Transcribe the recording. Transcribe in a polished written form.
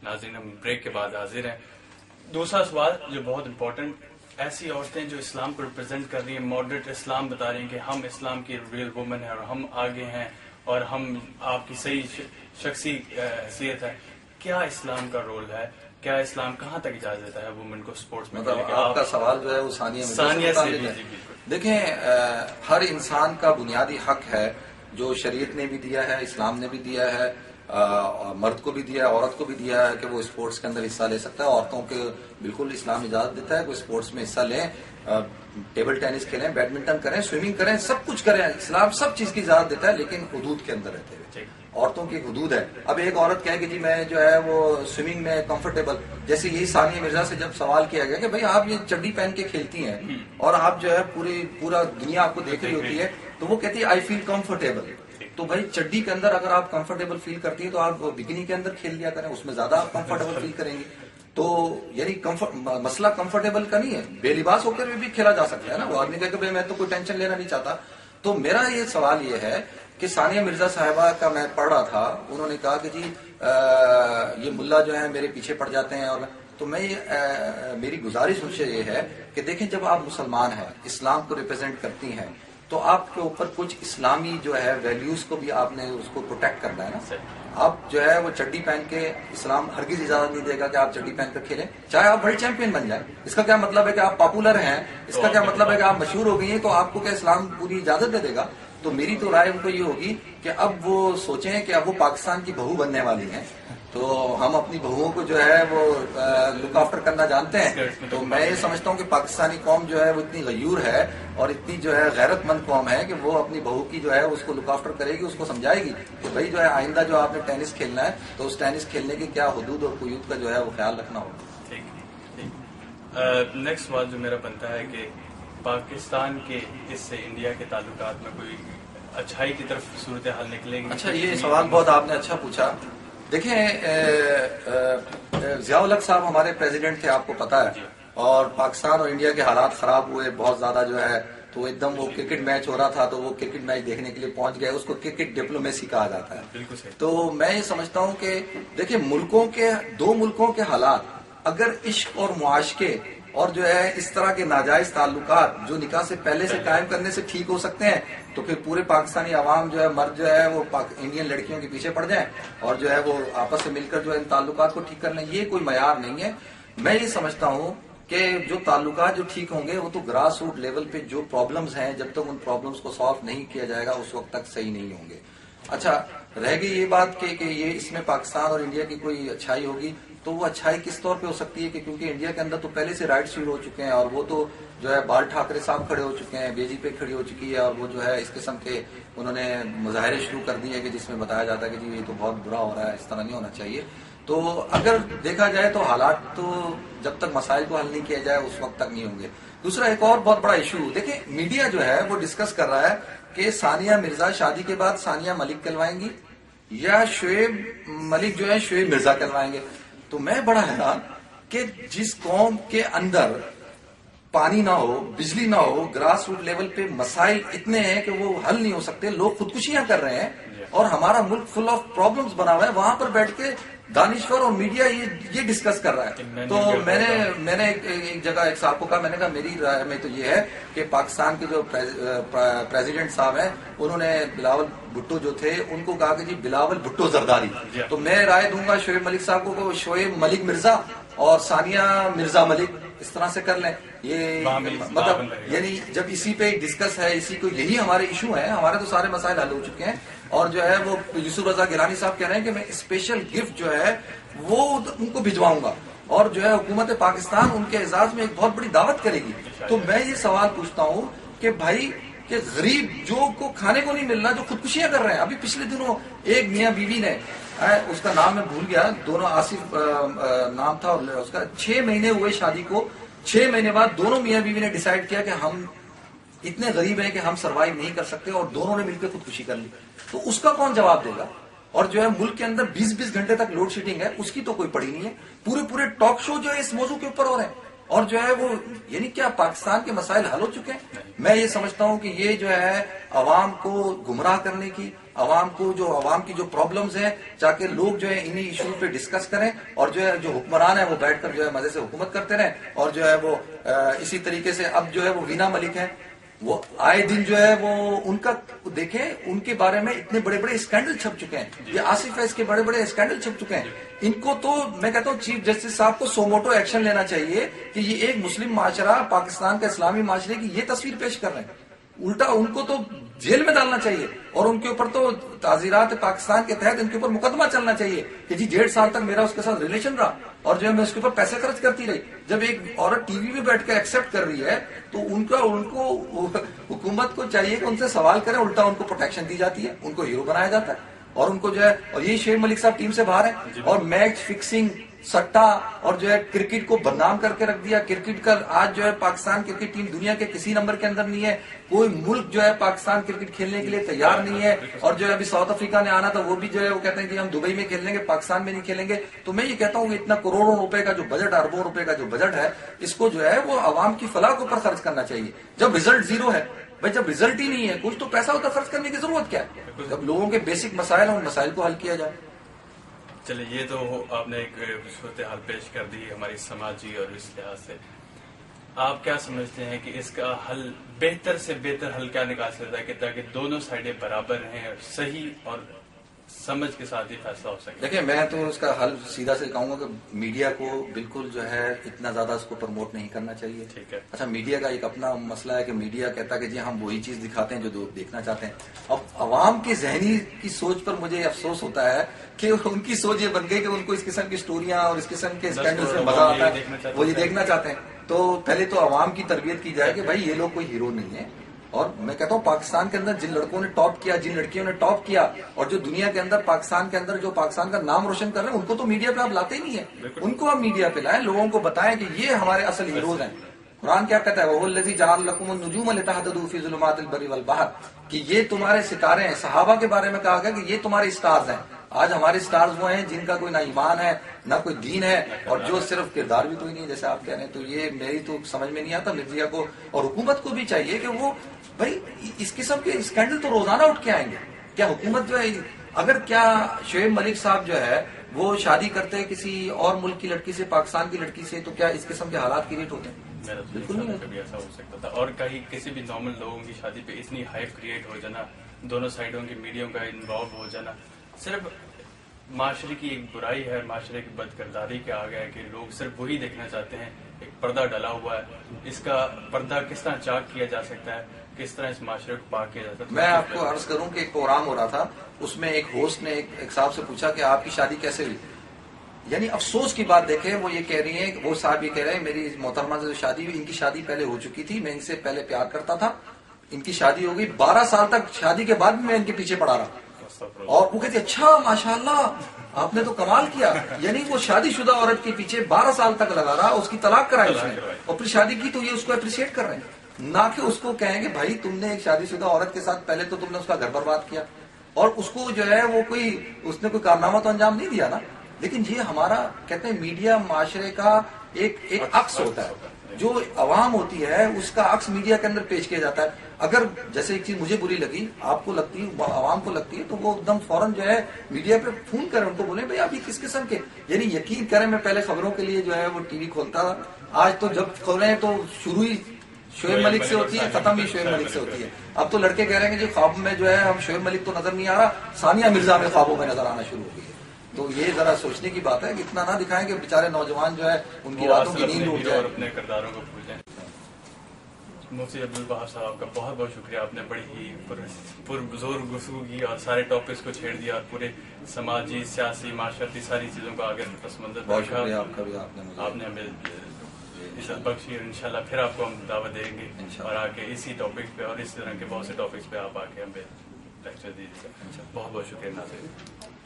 ناظرین ہم بریک کے بعد حاضر ہیں. دوسرا سوال جو بہت امپورٹنٹ، ایسی عورتیں جو اسلام کو ریپرزینٹ کر رہی ہیں، ماڈریٹ اسلام بتا رہی ہیں کہ ہم اسلام کی ریئل وومن ہیں اور ہم آگے ہیں اور ہم آپ کی صحیح شخصی حیثیت ہے، کیا اسلام کا رول ہے؟ کیا اسلام کہاں تک اجازت دیتا ہے وومن کو سپورٹس میں؟ مطلب آپ کا سوال جو ہے وہ ثانیہ سے دیکھیں، ہر انسان کا بنیادی حق ہے جو شریعت نے بھی دیا ہے، اسلام نے بھی دیا ہے، مرد کو بھی دیا ہے، عورت کو بھی دیا ہے کہ وہ اسپورٹس کے اندر حصہ لے سکتا ہے. عورتوں کے بالکل اسلام اجازت دیتا ہے کہ اسپورٹس میں حصہ لیں، ٹیبل ٹینس کھیلیں، بیڈمنٹن کریں، سوئمنگ کریں، سب کچھ کریں. اسلام سب چیز کی اجازت دیتا ہے لیکن حدود کے اندر رہتے ہوئے. عورتوں کی حدود ہے. اب ایک عورت کہے کہ جی میں جو ہے وہ سوئمنگ میں کمفرٹیبل، جیسے یہی ثانیہ مرزا سے جب سوال کیا گیا کہ بھئی آپ یہ چڈی پہن کے کھیلتی ہیں اور آپ جو ہے پورا دنیا آپ کو دیکھ رہی ہوتی ہے، تو وہ کہتی ہے آئی فیل کمفرٹیبل. تو بھائی چڈی کے اندر اگر آپ کمفرٹیبل فیل کرتی ہیں تو آپ بکینی کے اندر کھیل لیا کریں، اس میں زیادہ آپ کمفرٹیبل فیل کریں گے. تو یعنی مسئلہ کمفرٹیبل کا نہیں ہے، بے لباس ہو کر بھی کھیلا جا سکتا ہے نا. وہ آدمی کہے کہ بھائی میں تو کوئی ٹینشن لینا نہیں چاہتا. تو میرا یہ سوال یہ ہے کہ ثانیہ مرزا صاحبہ کا میں پڑھ رہا تھا، انہوں نے کہا کہ جی یہ ملا جو ہے میرے پیچھے پڑ جاتے ہیں. اور تو میں میری گزارش ان سے یہ ہے کہ دیکھیں جب آپ مسلمان ہیں، اسلام کو ریپرزینٹ کرتی ہیں، تو آپ کے اوپر کچھ اسلامی جو ہے ویلیوز کو بھی آپ نے اس کو پروٹیکٹ کرنا ہے نا. آپ جو ہے وہ چڈی پہن کے، اسلام ہرگز اجازت نہیں دے گا کہ آپ چڈی پہن کر کھیلیں، چاہے آپ ورلڈ چیمپئن بن جائیں. اس کا کیا مطلب ہے کہ آپ پاپولر ہیں؟ اس کا کیا مطلب ہے کہ آپ مشہور ہو گئی ہیں تو آپ کو کیا اسلام پوری اجازت دے دے گا؟ تو میری تو رائے ان کو یہ ہوگی کہ اب وہ سوچیں کہ اب وہ پاکستان کی بہو بننے والی ہیں، تو ہم اپنی بہوؤں کو جو ہے وہ لک آفٹر کرنا جانتے ہیں. تو میں یہ سمجھتا ہوں کہ پاکستانی قوم جو ہے وہ اتنی غیور ہے اور اتنی جو ہے غیرت مند قوم ہے کہ وہ اپنی بہو کی جو ہے اس کو لک آفٹر کرے گی، اس کو سمجھائے گی کہ بھائی جو ہے آئندہ جو آپ نے ٹینس کھیلنا ہے تو اس ٹینس کھیلنے کی کیا حدود اور قیود کا جو ہے وہ خیال رکھنا ہوگا. نیکسٹ سوال جو میرا بنتا ہے کہ پاکستان کے اس سے انڈیا کے تعلقات میں کوئی اچھائی کی طرف صورتحال نکلے گی؟ اچھا، یہ سوال بہت آپ نے اچھا پوچھا. دیکھیں ضیاء الحق صاحب ہمارے پریزیڈنٹ تھے، آپ کو پتا ہے، اور پاکستان اور انڈیا کے حالات خراب ہوئے بہت زیادہ جو ہے، تو ایک دم وہ کرکٹ میچ ہو رہا تھا تو وہ کرکٹ میچ دیکھنے کے لیے پہنچ گئے. اس کو کرکٹ ڈپلومیسی کہا جاتا ہے. بالکل صحیح. تو میں یہ سمجھتا ہوں کہ دیکھیں دو ملکوں کے حالات اگر عشق اور معاشقے اور جو ہے اس طرح کے ناجائز تعلقات جو نکاح سے پہلے سے قائم کرنے سے ٹھیک ہو سکتے ہیں، تو پھر پورے پاکستانی عوام جو ہے مرد جو ہے وہ انڈین لڑکیوں کے پیچھے پڑ جائیں اور جو ہے وہ آپس سے مل کر جو ہے ان تعلقات کو ٹھیک کر لیں. یہ کوئی معیار نہیں ہے. میں یہ سمجھتا ہوں کہ جو تعلقات جو ٹھیک ہوں گے وہ تو گراس روٹ لیول پہ جو پرابلمز ہیں، جب تک ان پرابلمز کو سالو نہیں کیا جائے گا اس وقت تک صحیح نہیں ہوں گے. اچھا، رہ گئی یہ بات کہ یہ اس میں پاکستان اور انڈیا کی کوئی اچھائی ہوگی، تو وہ اچھائی کس طور پہ ہو سکتی ہے کہ کیونکہ انڈیا کے اندر تو پہلے سے رائٹ شروع ہو چکے ہیں اور وہ تو جو ہے بال ٹھاکرے صاحب کھڑے ہو چکے ہیں، بی جے پی کھڑی ہو چکی ہے اور وہ جو ہے اس قسم کے انہوں نے مظاہرے شروع کر دیے کہ جس میں بتایا جاتا ہے کہ جی یہ تو بہت برا ہو رہا ہے، اس طرح نہیں ہونا چاہیے. تو اگر دیکھا جائے تو حالات تو جب تک مسائل کو حل نہیں کیا جائے اس وقت تک نہیں ہوں گے. دوسرا ایک اور بہت بڑا ایشو، دیکھیں میڈیا جو ہے وہ ڈسکس کر رہا ہے کہ ثانیہ مرزا شادی کے بعد ثانیہ ملک کہلوائیں گی یا شعیب ملک جو ہے شعیب مرزا کہلوائیں گے. تو میں بڑا حیران کہ جس قوم کے اندر پانی نہ ہو، بجلی نہ ہو، گراس روٹ لیول پہ مسائل اتنے ہیں کہ وہ حل نہیں ہو سکتے، لوگ خودکشیاں کر رہے ہیں اور ہمارا ملک فل آف پرابلمز بنا ہوا ہے، وہاں پر بیٹھ کے دانشور اور میڈیا یہ ڈسکس کر رہا ہے. تو میں نے ایک جگہ ایک صاحب کو کہا، میں نے کہا میری رائے میں تو یہ ہے کہ پاکستان کے جو پریزیڈنٹ صاحب ہیں انہوں نے بلاول بھٹو جو تھے ان کو کہا کہ جی بلاول بھٹو زرداری. تو میں رائے دوں گا شعیب ملک صاحب کو کہ شعیب ملک مرزا اور ثانیہ مرزا ملک اس طرح سے کر لیں. یہ مطلب یعنی جب اسی پہ ڈسکس ہے، اسی کو یہی ہمارے ایشو ہیں، ہمارے تو سارے مسائل حل ہو چکے ہیں. اور جو ہے وہ یوسف رضا گیلانی صاحب کہہ رہے ہیں کہ میں اسپیشل گفٹ جو ہے وہ ان کو بھجواؤں گا اور جو ہے حکومت پاکستان ان کے اعزاز میں ایک بہت بڑی دعوت کرے گی. تو میں یہ سوال پوچھتا ہوں کہ بھائی کہ غریب جو کو کھانے کو نہیں ملنا، جو خودکشیاں کر رہے ہیں، ابھی پچھلے دنوں ایک میاں بیوی نے، اس کا نام میں بھول گیا، دونوں آصف نام تھا اور اس کا 6 مہینے ہوئے شادی کو، 6 مہینے بعد دونوں میاں بیوی نے ڈیسائیڈ کیا کہ ہم اتنے غریب ہیں کہ ہم سروائیو نہیں کر سکتے اور دونوں نے مل کے خودکشی کر لی. تو اس کا کون جواب دے گا؟ اور جو ہے ملک کے اندر 20-20 گھنٹے تک لوڈ شیڈنگ ہے، اس کی تو کوئی پڑی نہیں ہے. پورے ٹاک شو جو ہے اس موضوع کے اوپر ہو رہے ہیں اور جو ہے وہ یعنی کیا پاکستان کے مسائل حل ہو چکے ہیں؟ میں یہ سمجھتا ہوں کہ یہ جو ہے عوام کو گمراہ کرنے کی، عوام کو جو عوام کی جو پرابلمز ہیں تاکہ لوگ جو ہے انہی ایشوز پہ ڈسکس کریں اور جو ہے جو حکمران ہے وہ بیٹھ کر جو ہے مزے سے حکومت کرتے رہیں اور جو ہے وہ اسی طریقے سے اب جو ہے وہ وینا ملک ہے وہ آئے دن جو ہے وہ ان کا دیکھیں ان کے بارے میں اتنے بڑے بڑے اسکینڈل چھپ چکے ہیں یہ آصف فیض کے بڑے بڑے اسکینڈل چھپ چکے ہیں ان کو تو میں کہتا ہوں چیف جسٹس صاحب کو سوموٹو ایکشن لینا چاہیے کہ یہ ایک مسلم معاشرہ پاکستان کا اسلامی معاشرے کی یہ تصویر پیش کر رہے ہیں الٹا ان کو تو جیل میں ڈالنا چاہیے اور ان کے اوپر تو تعزیرات پاکستان کے تحت ان کے اوپر مقدمہ چلنا چاہیے کہ جی 1.5 سال تک میرا اس کے ساتھ ریلیشن رہا اور جو ہے میں اس کے اوپر پیسے خرچ کرتی رہی جب ایک عورت ٹی وی پہ بیٹھ کے ایکسپٹ کر رہی ہے تو ان کو حکومت کو چاہیے کہ ان سے سوال کریں الٹا ان کو پروٹیکشن دی جاتی ہے ان کو ہیرو بنایا جاتا ہے اور ان کو جو ہے اور یہی شعیب ملک صاحب ٹیم سے باہر ہیں اور میچ فکسنگ سٹا اور جو ہے کرکٹ کو بدنام کر کے رکھ دیا کرکٹ کا آج جو ہے پاکستان کرکٹ ٹیم دنیا کے کسی نمبر کے اندر نہیں ہے کوئی ملک جو ہے پاکستان کرکٹ کھیلنے کے لیے تیار نہیں ہے اور جو ہے ابھی ساؤتھ افریقہ نے آنا تھا وہ بھی جو ہے وہ کہتے ہیں کہ ہم دبئی میں کھیلیں گے پاکستان میں نہیں کھیلیں گے تو میں یہ کہتا ہوں کہ اتنا کروڑوں روپے کا جو بجٹ اربوں روپے کا جو بجٹ ہے اس کو جو ہے وہ عوام کی فلاح کے اوپر خرچ کرنا چاہیے جب ریزلٹ زیرو ہے بھائی جب ریزلٹ ہی نہیں ہے کچھ تو پیسہ ادھر خرچ کرنے کی ضرورت کیا ہے جب لوگوں کے بیسک مسائل ہیں ان مسائل کو حل کیا جائے چلے یہ تو آپ نے ایک صورتحال پیش کر دی ہماری سماجی اور اس لحاظ سے آپ کیا سمجھتے ہیں کہ اس کا حل بہتر سے بہتر حل کیا نکال سکتا ہے کہ تاکہ دونوں سائڈیں برابر ہیں اور صحیح اور سمجھ کے ساتھ ہی فیصلہ ہو سکے دیکھیں میں تو اس کا حل سیدھا سے کہوں گا کہ میڈیا کو بالکل جو ہے اتنا زیادہ اس کو پروموٹ نہیں کرنا چاہیے ٹھیک ہے اچھا میڈیا کا ایک اپنا مسئلہ ہے کہ میڈیا کہتا ہے کہ جی ہم وہی چیز دکھاتے ہیں جو لوگ دیکھنا چاہتے ہیں اب عوام کی ذہنی کی سوچ پر مجھے افسوس ہوتا ہے کہ ان کی سوچ یہ بن گئی کہ ان کو اس قسم کی سٹوریاں اور اس قسم کے اسکینڈل سے مزہ آتا ہے وہ یہ دیکھنا چاہتے ہیں تو پہلے تو عوام کی تربیت کی جائے کہ بھائی یہ لوگ کوئی ہیرو نہیں ہے اور میں کہتا ہوں پاکستان کے اندر جن لڑکوں نے ٹاپ کیا جن لڑکیوں نے ٹاپ کیا اور جو دنیا کے اندر پاکستان کے اندر جو پاکستان کا نام روشن کر رہے ہیں ان کو تو میڈیا پہ آپ لاتے ہی نہیں ہیں ان کو آپ میڈیا پہ لائیں لوگوں کو بتائیں کہ یہ ہمارے اصل ہیروز ہیں قرآن کیا کہتا ہے وہ الذی جعل لکم النجوم لتہتدوا فی ظلمات البر والبحر کہ یہ تمہارے ستارے ہیں صحابہ کے بارے میں کہا گیا کہ یہ تمہارے اسٹارز ہیں آج ہمارے اسٹارز وہ ہیں جن کا کوئی نہ ایمان ہے نہ کوئی دین ہے اور جو صرف کردار بھی کوئی نہیں جیسے آپ کہہ رہے ہیں تو یہ میری تو سمجھ میں نہیں آتا میڈیا کو اور حکومت کو بھی چاہیے کہ وہ بھائی اس قسم کے اسکینڈل تو روزانہ اٹھ کے آئیں گے کیا حکومت جو ہے اگر کیا شعیب ملک صاحب جو ہے وہ شادی کرتے ہیں کسی اور ملک کی لڑکی سے پاکستان کی لڑکی سے تو کیا اس قسم کے حالات کریٹ ہوتے ہیں بالکل نہیں کبھی ایسا ہو سکتا تھا اور کہیں کسی بھی نارمل لوگوں کی شادی پہ اتنی ہائپ کریٹ ہو جانا دونوں سائڈوں کی میڈیا کا انوالو ہو جانا صرف معاشرے کی ایک برائی ہے معاشرے کی بد کرداری کے آ گیا کہ لوگ صرف وہی دیکھنا چاہتے ہیں ایک پردہ ڈلا ہوا ہے اس کا پردہ کس طرح چاک کیا جا سکتا ہے کس طرح اس معاشرے کو پاک کیا جا سکتا ہے میں آپ کو عرض کروں کہ ایک پروگرام ہو رہا تھا اس میں ایک ہوسٹ نے ایک صاحب سے پوچھا کہ آپ کی شادی کیسے ہوئی یعنی افسوس کی بات دیکھیں وہ یہ کہہ رہی ہیں وہ صاحب یہ کہہ رہے ہیں میری محترمہ سے جو شادی ہوئی ان کی شادی پہلے ہو چکی تھی میں ان سے پہلے پیار کرتا تھا ان کی شادی ہو گئی 12 سال تک شادی کے بعد بھی میں ان کے پیچھے پڑا رہا اور وہ کہتی اچھا ماشاءاللہ آپ نے تو کمال کیا یعنی وہ شادی شدہ عورت کے پیچھے 12 سال تک لگا رہا اس کی طلاق کرائی اس نے اور پھر شادی کی تو یہ اس کو اپریشیٹ کر رہے ہیں نہ کہ اس کو کہیں گے بھائی تم نے ایک شادی شدہ عورت کے ساتھ پہلے تو تم نے اس کا گھر برباد کیا اور اس کو جو ہے وہ اس نے کوئی کارنامہ تو انجام نہیں دیا نا لیکن یہ ہمارا کہتے ہیں میڈیا معاشرے کا ایک عکس ہوتا ہے جو عوام ہوتی ہے اس کا عکس میڈیا کے اندر پیش کیا جاتا ہے اگر جیسے ایک چیز مجھے بری لگی آپ کو لگتی ہے عوام کو لگتی ہے تو وہ ایک دم فوراً جو ہے میڈیا پہ فون کریں ان کو بولیں بھائی آپ یہ کس قسم کے یعنی یقین کریں میں پہلے خبروں کے لیے جو ہے وہ ٹی وی کھولتا تھا آج تو جب کھولیں تو شروع ہی شعیب ملک سے ہوتی ہے ختم بھی شعیب ملک سے ہوتی ہے اب تو لڑکے کہہ رہے ہیں کہ جی خواب میں جو ہے ہم شعیب ملک تو نظر نہیں آ رہا ثانیہ مرزا میں خوابوں میں نظر آنا شروع ہو گئی ہے تو یہ ذرا سوچنے کی بات ہے کہ اتنا نہ دکھائیں کہ بیچارے نوجوان جو ہے ان کی راتوں کی نیند اٹھ جائے اپنے کرداروں کو بھول جائیں مفتی عبدالوہاب صاحب کا بہت بہت شکریہ آپ نے بڑی ہی پرزور گفتگو کی اور سارے ٹاپکس کو چھیڑ دیا اور پورے سماجی سیاسی معاشرتی ساری چیزوں کو آگے پس منظر بہت شکریہ آپ نے ہمیں عزت بخشی اور انشاءاللہ پھر آپ کو ہم دعوت دیں گے اور آ کے اسی ٹاپک پہ اور اس طرح کے بہت سے ٹاپکس پہ آپ آ کے ہمیں لیکچر دیجیے گا بہت بہت شکریہ ناظرین